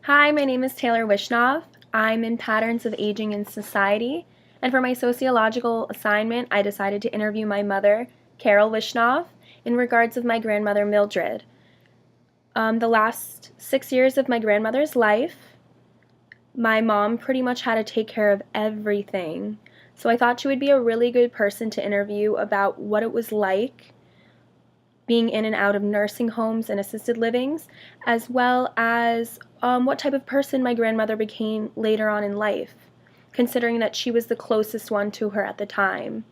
Hi, my name is Taylor Wishnov. I'm in Patterns of Aging in Society, and for my sociological assignment, I decided to interview my mother, Carol Wishnov, in regards of my grandmother, Mildred. The last 6 years of my grandmother's life, my mom pretty much had to take care of everything. So I thought she would be a really good person to interview about what it was like being in and out of nursing homes and assisted livings, as well as what type of person my grandmother became later on in life, considering that she was the closest one to her at the time.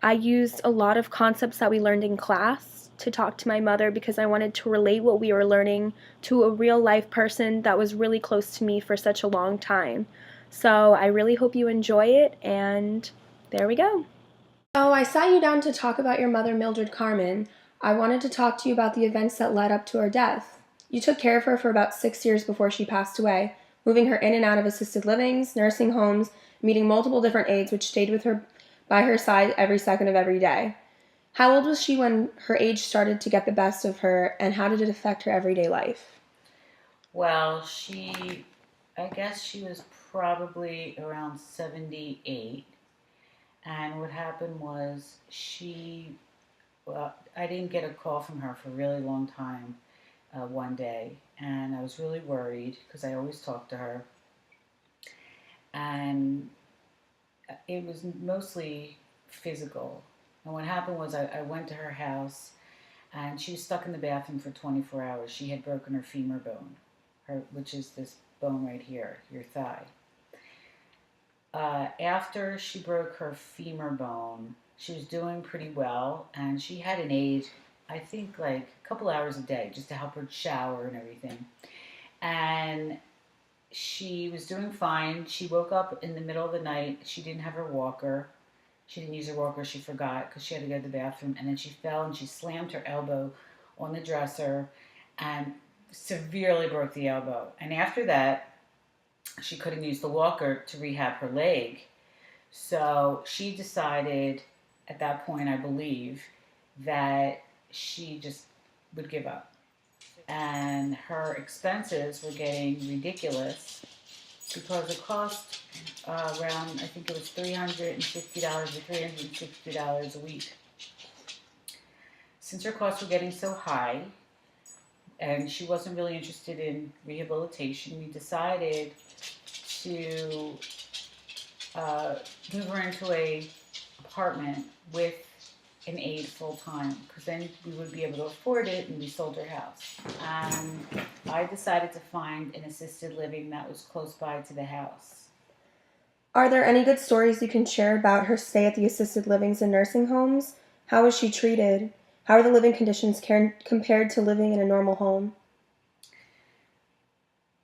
I used a lot of concepts that we learned in class to talk to my mother because I wanted to relate what we were learning to a real life person that was really close to me for such a long time. So I really hope you enjoy it, and there we go. So I sat you down to talk about your mother, Mildred Carmen. I wanted to talk to you about the events that led up to her death. You took care of her for about 6 years before she passed away, moving her in and out of assisted livings, nursing homes, meeting multiple different aides which stayed with her by her side every second of every day. How old was she when her age started to get the best of her, and how did it affect her everyday life? Well, I guess she was probably around 78. And what happened was I didn't get a call from her for a really long time one day. And I was really worried because I always talked to her. And it was mostly physical. And what happened was I went to her house and she was stuck in the bathroom for 24 hours. She had broken her femur bone, which is this bone right here, your thigh. After she broke her femur bone, she was doing pretty well, and she had an aide, I think like a couple hours a day, just to help her shower and everything. And she was doing fine. She woke up in the middle of the night. She didn't have her walker. She didn't use her walker. She forgot because she had to go to the bathroom. And then she fell and she slammed her elbow on the dresser and severely broke the elbow. And after that, she couldn't use the walker to rehab her leg. So she decided at that point, I believe, that she just would give up. And her expenses were getting ridiculous because it cost around, I think it was $350 or $360 a week. Since her costs were getting so high and she wasn't really interested in rehabilitation, we decided to uh, move her into a apartment with an aide full time because then we would be able to afford it, and we sold her house. And I decided to find an assisted living that was close by to the house. Are there any good stories you can share about her stay at the assisted livings and nursing homes? How was she treated? How are the living conditions compared to living in a normal home?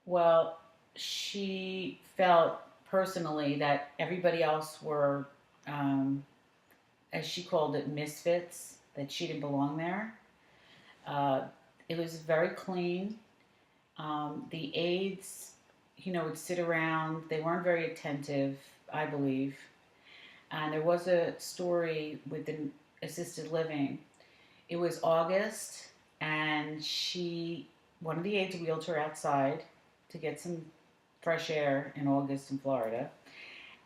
Well, she felt personally that everybody else were, um, as she called it, misfits, that she didn't belong there. Uh, it was very clean. The aides, would sit around. They weren't very attentive, I believe. And there was a story with the assisted living. It was August, and one of the aides wheeled her outside to get some fresh air in August in Florida,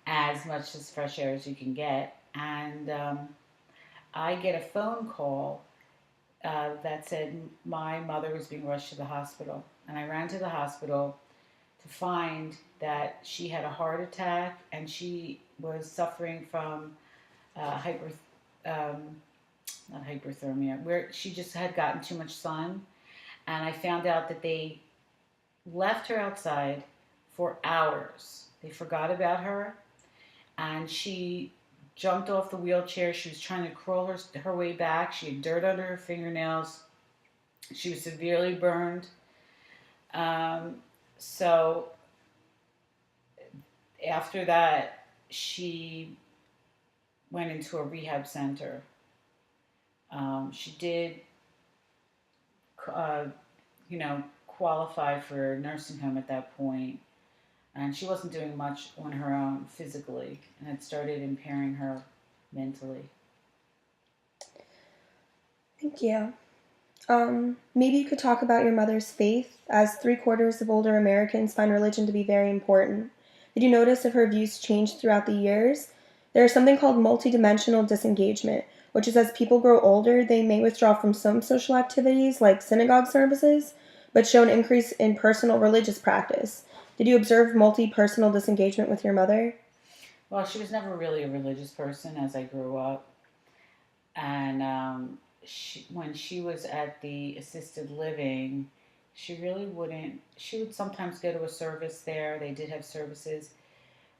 as much as fresh air as you can get. And I get a phone call that said my mother was being rushed to the hospital. And I ran to the hospital to find that she had a heart attack and she was suffering from hyper, um, not hyperthermia, where she just had gotten too much sun. And I found out that they left her outside for hours. They forgot about her, and she jumped off the wheelchair. She was trying to crawl her way back. She had dirt under her fingernails. She was severely burned. Um, so after that, she went into a rehab center. She did, uh, qualify for a nursing home at that point, and she wasn't doing much on her own physically, and it started impairing her mentally. Thank you. Maybe you could talk about your mother's faith, as three-quarters of older Americans find religion to be very important. Did you notice if her views changed throughout the years? There is something called multidimensional disengagement, which is as people grow older, they may withdraw from some social activities like synagogue services, but show an increase in personal religious practice. Did you observe multi-personal disengagement with your mother? Well, she was never really a religious person as I grew up. And when she was at the assisted living, she really wouldn't. She would sometimes go to a service there. They did have services.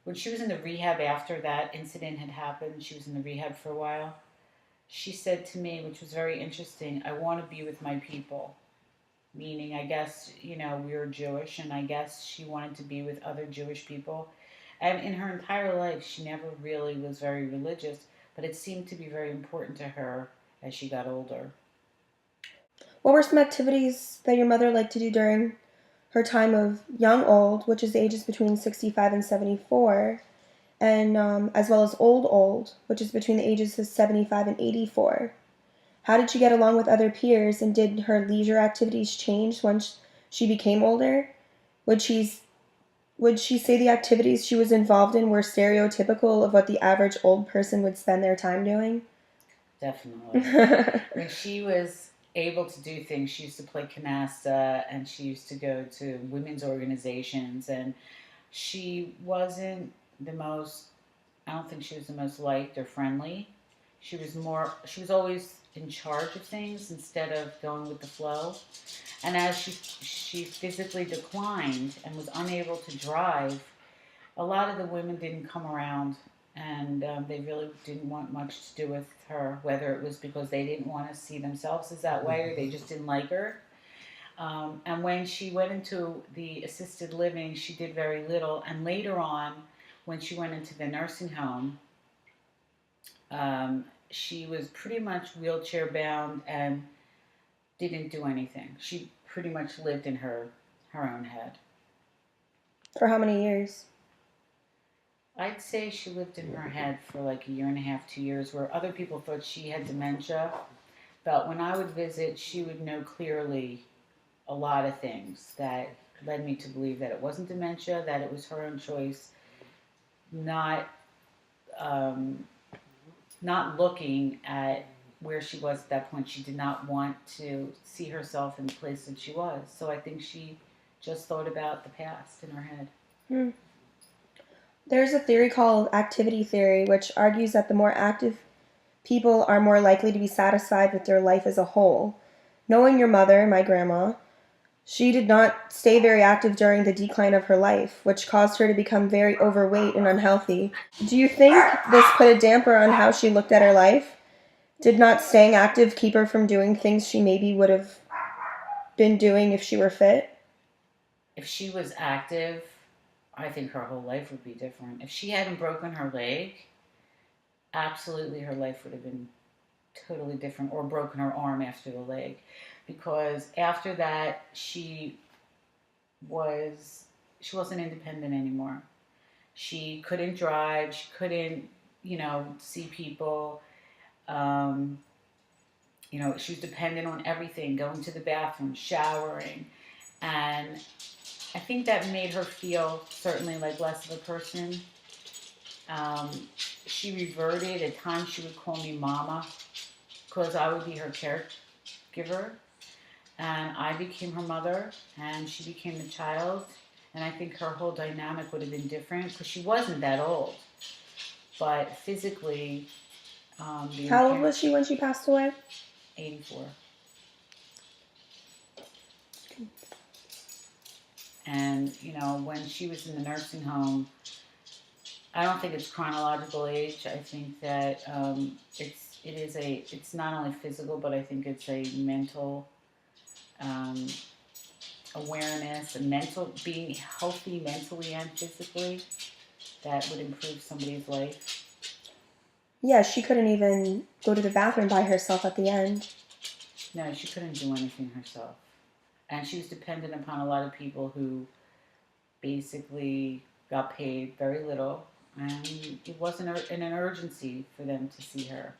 When she was in the rehab after that incident had happened, she was in the rehab for a while. She said to me, which was very interesting, I want to be with my people. Meaning, I guess, we were Jewish, and I guess she wanted to be with other Jewish people. And in her entire life, she never really was very religious, but it seemed to be very important to her as she got older. What were some activities that your mother liked to do during her time of young old, which is the ages between 65 and 74, and as well as old old, which is between the ages of 75 and 84? How did she get along with other peers, and did her leisure activities change once she became older? Would she would she say the activities she was involved in were stereotypical of what the average old person would spend their time doing? Definitely. When she was able to do things, she used to play canasta and she used to go to women's organizations. And she wasn't the most, I don't think she was the most liked or friendly. She was always in charge of things instead of going with the flow. And as she physically declined and was unable to drive, a lot of the women didn't come around, and they really didn't want much to do with her, whether it was because they didn't want to see themselves as that way or they just didn't like her. And when she went into the assisted living, she did very little. And later on, when she went into the nursing home, she was pretty much wheelchair bound and didn't do anything. She pretty much lived in her own head. For how many years? I'd say she lived in her head for like a year and a half, 2 years, where other people thought she had dementia. But when I would visit, she would know clearly a lot of things that led me to believe that it wasn't dementia, that it was her own choice, not um, not looking at where she was at that point. She did not want to see herself in the place that she was. So I think she just thought about the past in her head. Hmm. There's a theory called activity theory, which argues that the more active people are more likely to be satisfied with their life as a whole. Knowing your mother, my grandma, she did not stay very active during the decline of her life, which caused her to become very overweight and unhealthy. Do you think this put a damper on how she looked at her life? Did not staying active keep her from doing things she maybe would have been doing if she were fit? If she was active, I think her whole life would be different. If she hadn't broken her leg, absolutely her life would have been totally different, or broken her arm after the leg, because after that was she wasn't independent anymore. She couldn't drive, she couldn't, see people. um, she was dependent on everything, going to the bathroom, showering. And I think that made her feel certainly like less of a person. um, she reverted. At times she would call me mama because I would be her caregiver, and I became her mother, and she became the child. And I think her whole dynamic would have been different because she wasn't that old, but physically, the How old impairment. was she when she passed away? 84. And when she was in the nursing home, I don't think it's chronological age. I think that it's not only physical, but I think it's a mental um, awareness, and mental being healthy mentally and physically, that would improve somebody's life. Yeah, she couldn't even go to the bathroom by herself at the end. No, she couldn't do anything herself, and she was dependent upon a lot of people who basically got paid very little, and it wasn't an urgency for them to see her.